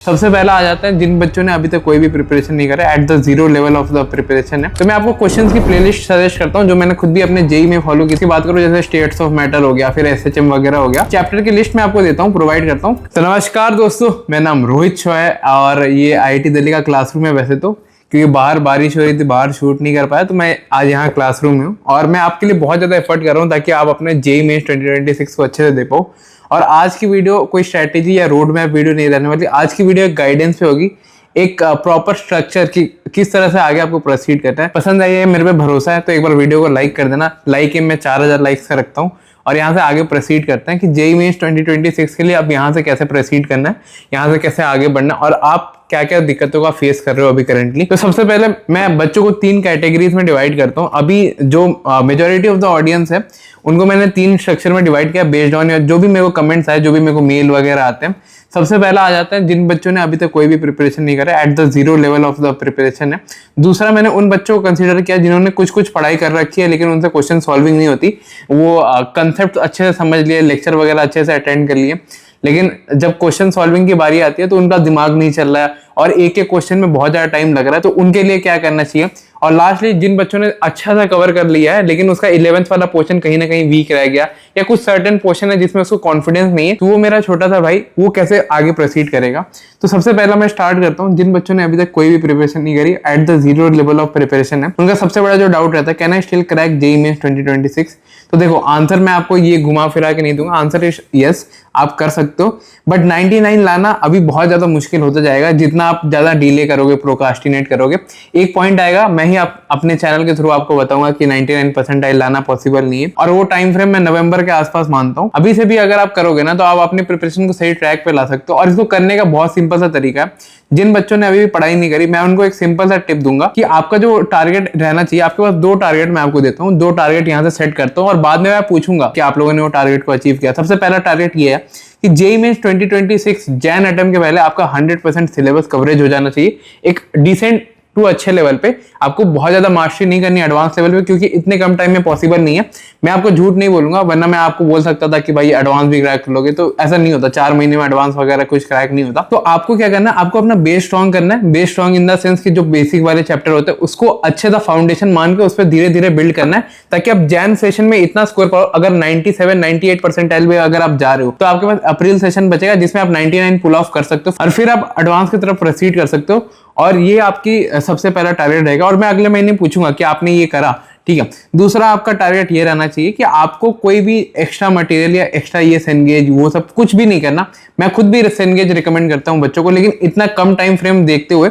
सबसे पहला आ जाता है जिन बच्चों ने अभी तक कोई भी प्रिपरेशन नहीं करा eight the zero level of the preparation है। तो मैं आपको क्वेश्चंस की प्लेलिस्ट सजेस्ट करता हूं जो मैंने खुद भी अपने जेई में फॉलो की। बात करूं जैसे स्टेट्स ऑफ मैटर हो गया, फिर एसएचएम वगैरह हो गया, चैप्टर की लिस्ट मैं आपको देता हूं, प्रोवाइड करता हूं। तो नमस्कार दोस्तों, मेरा नाम रोहित शॉ है और ये आईआईटी दिल्ली का क्लासरूम है। वैसे तो क्योंकि बाहर बारिश हो रही थी, बाहर शूट नहीं कर पाया, तो मैं आज यहाँ क्लासरूम में हूँ और मैं आपके लिए बहुत ज़्यादा एफर्ट कर रहा हूँ ताकि आप अपने जेई मेंस 2026 को अच्छे से दे पाओ। और आज की वीडियो कोई स्ट्रैटेजी या रोड मैप वीडियो नहीं रहने वाली। आज की वीडियो एक गाइडेंस पे होगी, एक प्रॉपर स्ट्रक्चर की किस तरह से आगे आपको प्रोसीड करना है। पसंद आई है, मेरे पे भरोसा है, तो एक बार वीडियो को लाइक कर देना। लाइक मैं 4000 लाइक्स का रखता हूँ और यहाँ से आगे प्रोसीड करते हैं कि जेई मेंस 2026 के लिए अब यहाँ से कैसे प्रोसीड करना है, यहाँ से कैसे आगे बढ़ना है और आप क्या क्या दिक्कतों का फेस कर रहे हो अभी करेंटली। तो सबसे पहले मैं बच्चों को 3 कैटेगरीज में डिवाइड करता हूँ। अभी जो मेजॉरिटी ऑफ द ऑडियंस है उनको मैंने 3 स्ट्रक्चर में डिवाइड किया बेस्ड ऑन जो भी मेरे को कमेंट्स आए, जो भी मेरे को मेल वगैरह आते हैं। सबसे पहला आ जाता है जिन बच्चों ने अभी तक कोई भी प्रिपरेशन नहीं करा eight the zero level of the preparation है। दूसरा मैंने उन बच्चों को कंसीडर किया जिन्होंने कुछ पढ़ाई कर रखी है लेकिन उनसे क्वेश्चन सॉल्विंग नहीं होती। वो कंसेप्ट अच्छे से समझ लिए, लेक्चर वगैरह अच्छे से अटेंड कर लिए, लेकिन जब क्वेश्चन सॉल्विंग की बारी आती है तो उनका दिमाग नहीं चल रहा है और एक एक क्वेश्चन में बहुत ज्यादा टाइम लग रहा है। तो उनके लिए क्या करना चाहिए। और लास्टली जिन बच्चों ने अच्छा सा कवर कर लिया है लेकिन उसका 11th वाला पोर्शन कहीं ना कहीं वीक रह गया या कुछ सर्टेन पोर्शन है जिसमें उसको कॉन्फिडेंस नहीं है, तो वो मेरा छोटा सा भाई वो कैसे आगे प्रोसीड करेगा। तो सबसे पहला मैं स्टार्ट करता हूँ जिन बच्चों ने अभी तक कोई भी प्रिपरेशन नहीं करी at the zero level of preparation है। उनका सबसे बड़ा जो डाउट रहता है, can I still crack JEE Mains 2026। तो देखो आंसर मैं आपको ये घुमा फिरा के नहीं दूंगा। आंसर इज यस, आप कर सकते हो, बट 99 लाना अभी बहुत ज्यादा मुश्किल होता जाएगा जितना आप ज्यादा डिले करोगे, प्रोकास्टिनेट करोगे। एक पॉइंट आएगा, मैं ही अपने चैनल के थ्रू आपको बताऊंगा कि 99 परसेंटाइल लाना पॉसिबल नहीं है और वो टाइम फ्रेम मैं नवंबर के आसपास मानता हूँ। अभी से भी अगर आप करोगे ना तो आप अपने प्रिपरेशन को सही ट्रैक पे ला सकते हो और इसको करने का बहुत सिंपल सा तरीका है। जिन बच्चों ने अभी भी पढ़ाई नहीं करी, मैं उनको एक सिंपल सा टिप दूंगा कि आपका जो टारगेट रहना चाहिए, आपके पास 2 टारगेट मैं आपको देता हूँ। 2 टारगेट यहाँ से सेट करता हूँ और बाद में मैं पूछूंगा कि आप लोगों ने वो टारगेट को अचीव किया। सबसे पहला टारगेट ये है कि जेई मेंस 2026 जैन अटेम्प्ट के पहले आपका 100% सिलेबस कवरेज हो जाना चाहिए। एक डिसेंट टू अच्छे लेवल पे, आपको बहुत ज्यादा मास्टरी नहीं करनी एडवांस लेवल पे, क्योंकि इतने कम टाइम में पॉसिबल नहीं है। मैं आपको झूठ नहीं बोलूंगा, वरना मैं आपको बोल सकता था कि भाई एडवांस भी क्रैक कर लोगे, तो ऐसा नहीं होता। 4 महीने में एडवांस वगैरह कुछ क्रैक नहीं होता। तो आपको क्या करना है, आपको अपना बेस स्ट्रॉन्ग करना है। Base strong in the sense कि जो बेसिक वाले चैप्टर होते हैं उसको अच्छे सा फाउंडेशन मान के उस पर धीरे धीरे बिल्ड करना है ताकि आप जैन सेशन में इतना स्कोर पाओ। अगर 97-98 परसेंटाइल में अगर आप जा रहे हो तो आपके पास अप्रैल सेशन बचेगा जिसमें आप 99 पुल ऑफ कर सकते हो और फिर आप एडवांस की तरफ प्रोसीड कर सकते हो। और ये आपकी सबसे पहला टारगेट रहेगा और मैं अगले महीने पूछूंगा कि आपने ये करा, ठीक है। दूसरा आपका टारगेट ये रहना चाहिए कि आपको कोई भी एक्स्ट्रा मटेरियल या एक्स्ट्रा ये सेनगेज वो सब कुछ भी नहीं करना। मैं खुद भी सेनगेज रिकमेंड करता हूँ बच्चों को, लेकिन इतना कम टाइम फ्रेम देखते हुए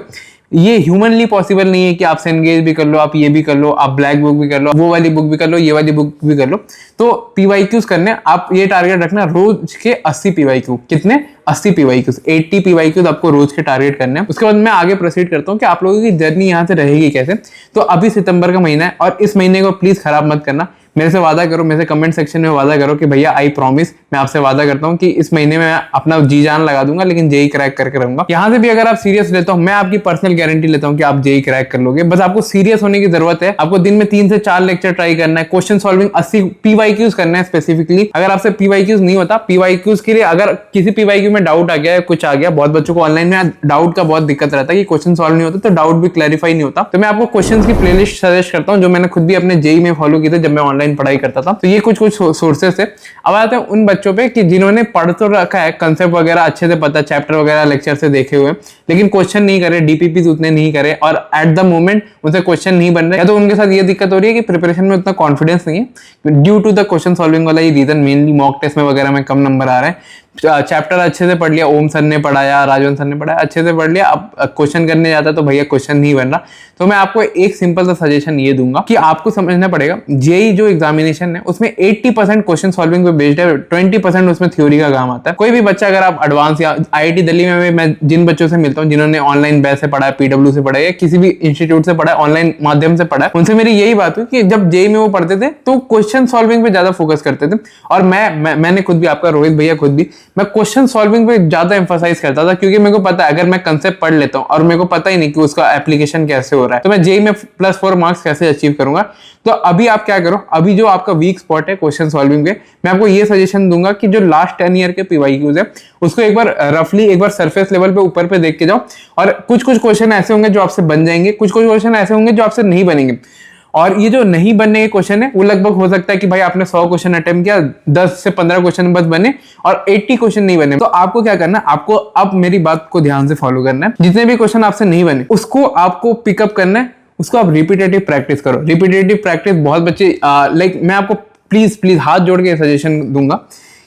ये ह्यूमनली पॉसिबल नहीं है कि आप सेनगेज भी कर लो, आप ये भी कर लो, आप ब्लैक बुक भी कर लो, वो वाली बुक भी कर लो, ये वाली बुक भी कर लो। तो पीवाईक्यूज करने आप ये टारगेट रखना, रोज के 80 पीवाईक्यू। कितने? 80 पीवाईक्यूज, 80 पीवाईक्यूज आपको रोज के टारगेट करने हैं। उसके बाद मैं आगे प्रोसीड करता हूँ कि आप लोगों की जर्नी यहाँ से रहेगी कैसे। तो अभी सितंबर का महीना है और इस महीने को प्लीज खराब मत करना। मेरे से वादा करो, मेरे से कमेंट सेक्शन में वादा करो कि भैया आई प्रॉमिस, मैं आपसे वादा करता हूँ कि इस महीने में मैं अपना जी जान लगा दूंगा लेकिन जेई क्रैक करके रहूंगा। यहाँ से भी अगर आप सीरियस लेता हूँ, मैं आपकी पर्सनल गारंटी लेता हूँ कि आप जेई क्रैक कर लोगे। बस आपको सीरियस होने की जरूरत है। आपको दिन में 3 से 4 लेक्चर ट्राई करना है, क्वेश्चन सॉल्विंग 80 पीवाईक्यूज करना है स्पेसिफिकली। अगर आपसे पीवाईक्यूज नहीं होता, पीवाईक्यूज के लिए अगर किसी पीवाईक्यू में डाउट आ गया है, कुछ आ गया, बहुत बच्चों को ऑनलाइन में डाउट का बहुत दिक्कत रहता है कि क्वेश्चन सॉल्व नहीं होता तो डाउट भी क्लैरिफाई नहीं होता। तो मैं आपको क्वेश्चन की प्लेलिस्ट सजेस्ट करता हूँ जो मैंने खुद भी अपने जेई में फॉलो की थी जब मैं ऑनलाइन पढ़ाई करता था। तो ये कुछ सोर्सेस है। अब आते हैं उन बच्चों पे कि जिन्होंने पढ़ तो रखा है, कंसेप्ट वगैरह अच्छे से पता, चैप्टर वगैरह लेक्चर से देखे हुए, लेकिन क्वेश्चन नहीं करे, डीपीपी उतने नहीं करे और एट द मोमेंट उनसे क्वेश्चन नहीं बन रहे, या तो उनके साथ ये दिक्कत हो रही है कि प्रिपरेशन में उतना कॉन्फिडेंस नहीं है due to the question solving वाला ये रीजन। मेनली मॉक टेस्ट में वगैरह में कम नंबर आ रहे हैं। चैप्टर अच्छे से पढ़ लिया, ओम सर ने पढ़ाया, राजवन सर ने पढ़ाया, अच्छे से पढ़ लिया, अब क्वेश्चन करने जाता तो भैया क्वेश्चन नहीं बन रहा। तो मैं आपको एक सिंपल सा सजेशन ये दूंगा कि आपको समझना पड़ेगा जेई जो एग्जामिनेशन है उसमें 80% क्वेश्चन सॉल्विंग पे बेस्ड है, 20% उसमें थ्योरी का काम आता है। कोई भी बच्चा अगर आप एडवांस या आईआईटी दिल्ली में मैं जिन बच्चों से मिलता हूँ जिन्होंने ऑनलाइन बैच से पढ़ा है, पीडब्ल्यू से पढ़ा है या किसी भी इंस्टीट्यूट से पढ़ा है, ऑनलाइन माध्यम से पढ़ा है, उनसे मेरी यही बात हुई कि जब जेई में वो पढ़ते थे तो क्वेश्चन सॉल्विंग पे ज्यादा फोकस करते थे। और मैंने खुद भी, आपका रोहित भैया खुद भी, मैं क्वेश्चन सॉल्विंग पे ज्यादा एम्फोसाइज करता था, क्योंकि मेरे को पता है अगर मैं कंसेप्ट पढ़ लेता हूँ और मेरे को पता ही नहीं कि उसका एप्लीकेशन कैसे हो रहा है, तो मैं जेईई में +4 मार्क्स कैसे अचीव करूंगा। तो अभी आप क्या करो, अभी जो आपका वीक स्पॉट है क्वेश्चन सॉल्विंग पे, मैं आपको ये सजेशन दूंगा कि जो लास्ट 10 ईयर के पीवाईक्यूज है उसको एक बार रफली एक बार सरफेस लेवल पे ऊपर पे देख के जाओ। और कुछ कुछ क्वेश्चन ऐसे होंगे जो आपसे बन जाएंगे, कुछ कुछ क्वेश्चन ऐसे होंगे जो आपसे नहीं बनेंगे। और ये जो नहीं बनने के क्वेश्चन है वो लगभग हो सकता है कि भाई आपने 100 क्वेश्चन अटेम्प्ट किया, 10 से 15 क्वेश्चन बस बने और 80 क्वेश्चन नहीं बने। तो आपको क्या करना है, आपको अब मेरी बात को ध्यान से फॉलो करना है। जितने भी क्वेश्चन आपसे नहीं बने उसको आपको पिकअप करना है, उसको आप रिपीटेटिव प्रैक्टिस करो। रिपीटेटिव प्रैक्टिस बहुत बच्चे लाइक मैं आपको प्लीज हाथ जोड़ के सजेशन दूंगा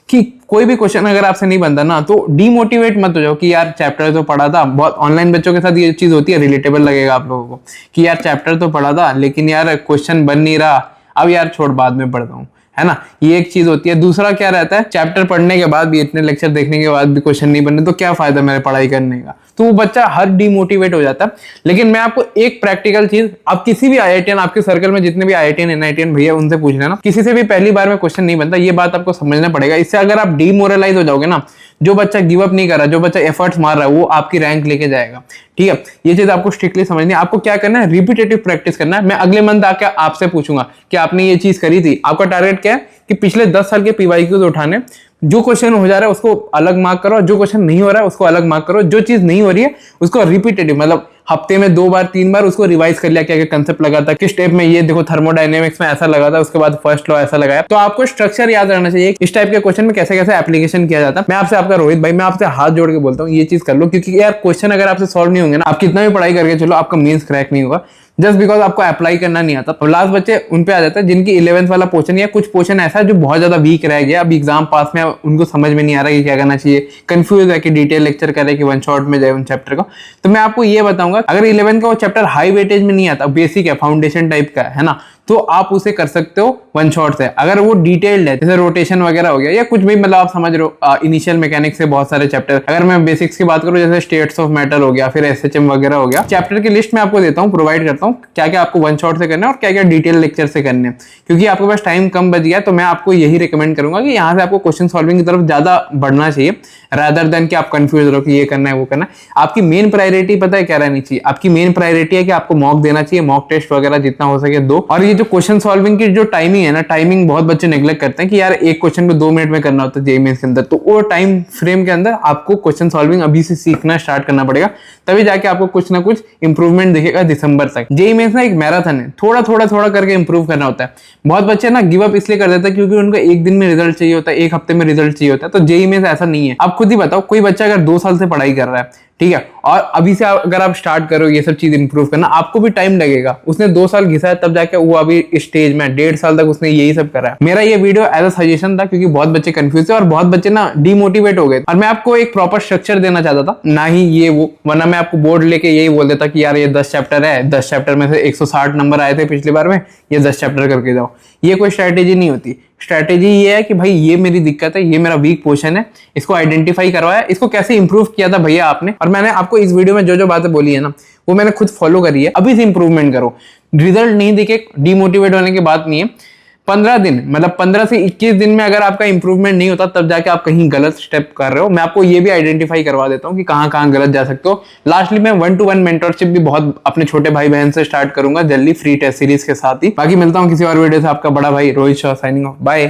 कि कोई भी क्वेश्चन अगर आपसे नहीं बनता ना तो डीमोटिवेट मत हो जाओ कि यार चैप्टर तो पढ़ा था। बहुत ऑनलाइन बच्चों के साथ ये चीज होती है, रिलेटेबल लगेगा आप लोगों को कि यार चैप्टर तो पढ़ा था लेकिन यार क्वेश्चन बन नहीं रहा, अब यार छोड़ बाद में पढ़ता हूँ, है ना, ये एक चीज होती है। दूसरा क्या रहता है, चैप्टर पढ़ने के बाद भी, इतने लेक्चर देखने के बाद भी क्वेश्चन नहीं बनने तो क्या फायदा मेरे पढ़ाई करने का, तो वो बच्चा हर डीमोटिवेट हो जाता है। लेकिन मैं आपको एक प्रैक्टिकल चीज, आप किसी भी आईआईटीएन, आपके सर्कल में जितने भी आईआईटीएन एनआईटीएन भैया उनसे पूछ लेना, किसी से भी पहली बार में क्वेश्चन नहीं बनता, ये बात आपको समझना पड़ेगा। इससे अगर आप डीमोरलाइज हो जाओगे ना, जो बच्चा गिव अप नहीं कर रहा, जो बच्चा एफर्ट्स मार रहा है, वो आपकी रैंक लेके जाएगा। ठीक है, ये चीज आपको स्ट्रिक्टली समझनी है। आपको क्या करना है, रिपीटेटिव प्रैक्टिस करना है। मैं अगले मंथ आके आपसे पूछूंगा कि आपने ये चीज करी थी। आपका टारगेट क्या है कि पिछले 10 साल के पीवाईक्यूज उठाने, जो क्वेश्चन हो जा रहा है उसको अलग मार्क करो, जो क्वेश्चन नहीं हो रहा है उसको अलग मार्क करो, जो चीज नहीं हो रही है उसको रिपीटेटिव, मतलब हफ्ते में 2 बार 3 बार उसको रिवाइज कर लिया, क्या क्या कंसेप्ट लगा था, किस स्टेप में ये देखो थर्मोडायनेमिक्स में ऐसा लगा था, उसके बाद फर्स्ट लॉ ऐसा लगाया। तो आपको स्ट्रक्चर याद रहना चाहिए इस टाइप के क्वेश्चन में कैसे कैसे एप्लीकेशन किया जाता है। मैं आपसे, आपका रोहित भाई, मैं आपसे हाथ जोड़ के बोलता हूँ ये चीज कर लो, क्योंकि यार क्वेश्चन अगर आपसे सॉल्व नहीं होंगे ना, आप कितना भी पढ़ाई करके चलो आपका मेंस क्रैक नहीं होगा, जस्ट बिकॉज आपको अप्लाई करना नहीं आता। तो लास्ट बच्चे उन पे आ जाता है जिनकी 11th वाला पोर्शन या कुछ पोर्शन ऐसा है जो बहुत ज्यादा वीक रह गया, अब एग्जाम पास में उनको समझ में नहीं आ रहा कि क्या करना चाहिए, कंफ्यूज है कि डिटेल लेक्चर करे कि वन शॉट में जाए उन चैप्टर को। तो मैं आपको ये बताऊंगा, अगर 11th का वो चैप्टर हाई वेटेज में नहीं आता, बेसिक है, फाउंडेशन टाइप का है ना, तो आप उसे कर सकते हो वन शॉट से। अगर वो डिटेल्ड है, जैसे रोटेशन वगैरह हो गया या कुछ भी, मतलब आप समझ रहे हो, इनिशियल मैकेनिक्स से बहुत सारे चैप्टर, अगर मैं बेसिक्स की बात करूं जैसे स्टेट्स ऑफ मैटर हो गया, फिर एसएचएम वगैरह हो गया, चैप्टर की लिस्ट मैं आपको देता हूं, प्रोवाइड करता हूं क्या क्या आपको वन शॉट से करना है और क्या क्या डिटेल लेक्चर से करने हैं। क्योंकि आपके पास टाइम कम बच गया, तो मैं आपको यही रिकमेंड करूंगा कि यहाँ से आपको क्वेश्चन सॉल्विंग की तरफ ज्यादा बढ़ना चाहिए, रादर देन कि आप कंफ्यूज रहो कि ये करना है वो करना है। आपकी मेन प्रायोरिटी पता है क्या रहनी चाहिए, आपकी मेन प्रायोरिटी है कि आपको मॉक देना चाहिए, मॉक टेस्ट वगैरह जितना हो सके दो। और ये जो क्वेश्चन सॉल्विंग की जो टाइमिंग है ना, टाइमिंग बहुत बच्चे नेग्लेक्ट करते हैं कि यार एक क्वेश्चन को 2 मिनट में करना होता है जेईई मेंस के अंदर, तो वो टाइम फ्रेम के अंदर आपको क्वेश्चन सॉल्विंग अभी से सीखना स्टार्ट करना पड़ेगा, तभी जाके आपको कुछ ना कुछ इंप्रूवमेंट दिखेगा दिसंबर तक। जेईई मेंस ना एक मैराथन है, थोड़ा थोड़ा थोड़ा करके इंप्रूव करना होता है। बहुत बच्चे ना गिव अप इसलिए कर देते हैं क्योंकि उनको एक दिन में रिजल्ट चाहिए होता है, एक हफ्ते में रिजल्ट चाहिए होता है। तो जेईई मेंस ऐसा नहीं है। आप खुद ही बताओ, कोई बच्चा अगर 2 साल से पढ़ाई कर रहा है, ठीक है, और अभी से अगर आप स्टार्ट करो ये सब चीज इंप्रूव करना, आपको भी टाइम लगेगा। उसने 2 साल घिसा है तब जाके वो अभी स्टेज में 1.5 साल तक उसने यही सब करा है। मेरा ये वीडियो एज अ सजेशन था क्योंकि बहुत बच्चे कंफ्यूज थे और बहुत बच्चे ना डिमोटिवेट हो गए, और मैं आपको एक प्रॉपर स्ट्रक्चर देना चाहता था, ना ही ये वो, वरना मैं आपको बोर्ड लेके यही बोल देता कि यार ये 10 चैप्टर है, 10 चैप्टर में से 160 नंबर आए थे पिछली बार में, ये 10 चैप्टर करके जाओ। ये कोई स्ट्रैटेजी नहीं होती। स्ट्रैटेजी ये है कि भाई ये मेरी दिक्कत है, ये मेरा वीक पोर्शन है, इसको आइडेंटिफाई करवाया, इसको कैसे इंप्रूव किया था भैया आपने, और मैंने आपको इस वीडियो में जो जो बातें बोली है ना वो मैंने खुद फॉलो करी है। अभी से इंप्रूवमेंट करो। रिजल्ट नहीं दिखे डिमोटिवेट होने की बात नहीं है। 15 दिन, मतलब 15 से 21 दिन में अगर आपका इंप्रूवमेंट नहीं होता तब जाके आप कहीं गलत स्टेप कर रहे हो। मैं आपको ये भी आइडेंटिफाई करवा देता हूँ कि कहाँ कहाँ गलत जा सकते हो। लास्टली मैं 1-to-1 मेंटरशिप भी बहुत अपने छोटे भाई बहन से स्टार्ट करूंगा जल्दी, फ्री टेस्ट सीरीज के साथ ही। बाकी मिलता हूँ किसी और वीडियो से। आपका बड़ा भाई Rohit Shah signing off, bye.